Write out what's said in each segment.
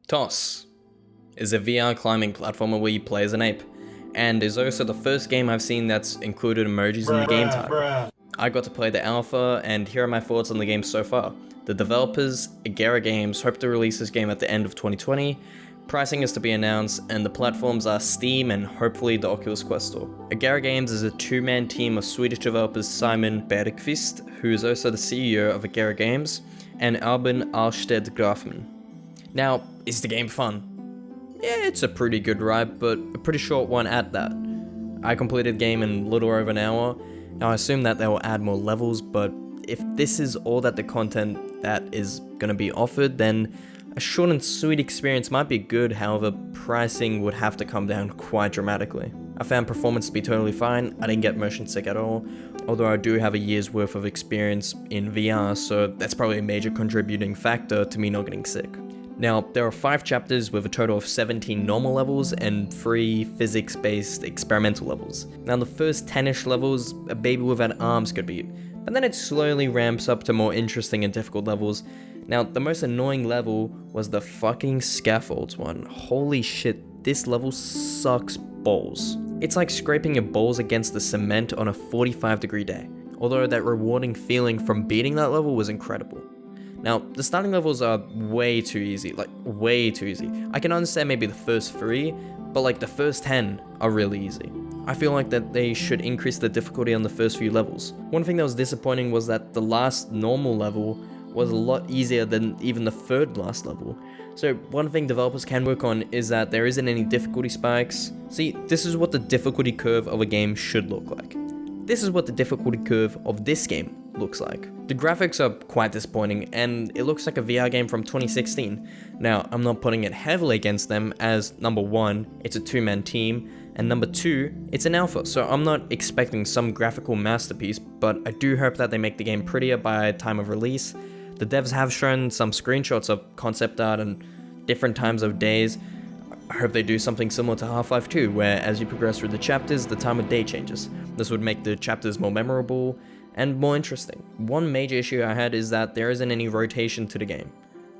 TOS is a VR climbing platformer where you play as an ape, and is also the first game I've seen that's included emojis in the game title. I got to play the alpha, and here are my thoughts on the game so far. The developers, Agera Games, hope to release this game at the end of 2020, pricing is to be announced, and the platforms are Steam and hopefully the Oculus Quest Store. Agera Games is a two-man team of Swedish developers Simon Bergqvist, who is also the CEO of Agera Games, and Albin Ahlstedt Grafman. Now, is the game fun? Yeah, it's a pretty good ride, but a pretty short one at that. I completed the game in a little over an hour. Now I assume that they will add more levels, but if this is all that the content that is going to be offered, then a short and sweet experience might be good, however pricing would have to come down quite dramatically. I found performance to be totally fine, I didn't get motion sick at all, although I do have a year's worth of experience in VR, so that's probably a major contributing factor to me not getting sick. Now, there are 5 chapters with a total of 17 normal levels and 3 physics-based experimental levels. Now, the first 10-ish levels, a baby without arms could beat, but then it slowly ramps up to more interesting and difficult levels. Now, the most annoying level was the fucking scaffolds one. Holy shit, this level sucks balls. It's like scraping your balls against the cement on a 45-degree day, although that rewarding feeling from beating that level was incredible. Now, the starting levels are way too easy, like way too easy. I can understand maybe the first 3, but like the first 10 are really easy. I feel like that they should increase the difficulty on the first few levels. One thing that was disappointing was that the last normal level was a lot easier than even the third last level. So one thing developers can work on is that there isn't any difficulty spikes. See, this is what the difficulty curve of a game should look like. This is what the difficulty curve of this game looks like. The graphics are quite disappointing, and it looks like a VR game from 2016. Now, I'm not putting it heavily against them, as number 1, it's a 2-man team, and number 2, it's an alpha, so I'm not expecting some graphical masterpiece, but I do hope that they make the game prettier by time of release. The devs have shown some screenshots of concept art and different times of days. I hope they do something similar to Half-Life 2, where as you progress through the chapters, the time of day changes. This would make the chapters more memorable and more interesting. One major issue I had is that there isn't any rotation to the game,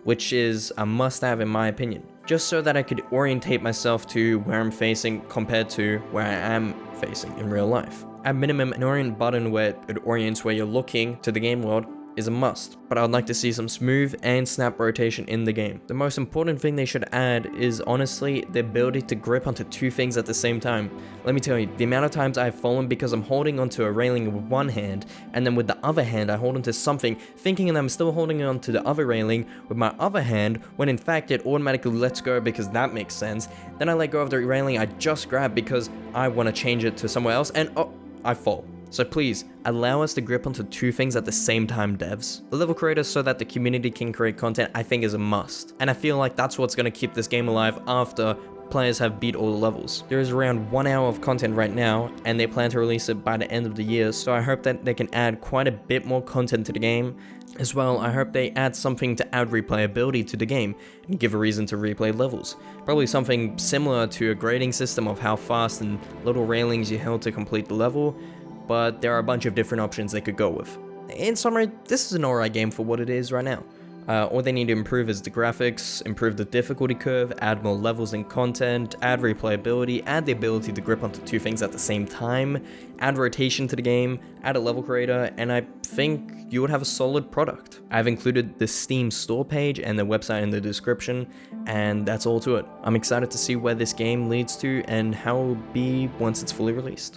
which is a must-have in my opinion, just so that I could orientate myself to where I'm facing compared to where I am facing in real life. At minimum, an orient button where it orients where you're looking to the game world is a must, but I'd like to see some smooth and snap rotation in the game. The most important thing they should add is honestly the ability to grip onto 2 things at the same time. Let me tell you, the amount of times I've fallen because I'm holding onto a railing with one hand, and then with the other hand I hold onto something, thinking that I'm still holding onto the other railing with my other hand, when in fact it automatically lets go because that makes sense. Then I let go of the railing I just grabbed because I want to change it to somewhere else, and oh, I fall. So please, allow us to grip onto 2 things at the same time, devs. The level creators so that the community can create content I think is a must, and I feel like that's what's going to keep this game alive after players have beat all the levels. There is around 1 hour of content right now, and they plan to release it by the end of the year, so I hope that they can add quite a bit more content to the game. As well, I hope they add something to add replayability to the game and give a reason to replay levels. Probably something similar to a grading system of how fast and little railings you held to complete the level, but there are a bunch of different options they could go with. In summary, this is an alright game for what it is right now. All they need to improve is the graphics, improve the difficulty curve, add more levels and content, add replayability, add the ability to grip onto 2 things at the same time, add rotation to the game, add a level creator, and I think you would have a solid product. I've included the Steam store page and the website in the description, and that's all to it. I'm excited to see where this game leads to and how it will be once it's fully released.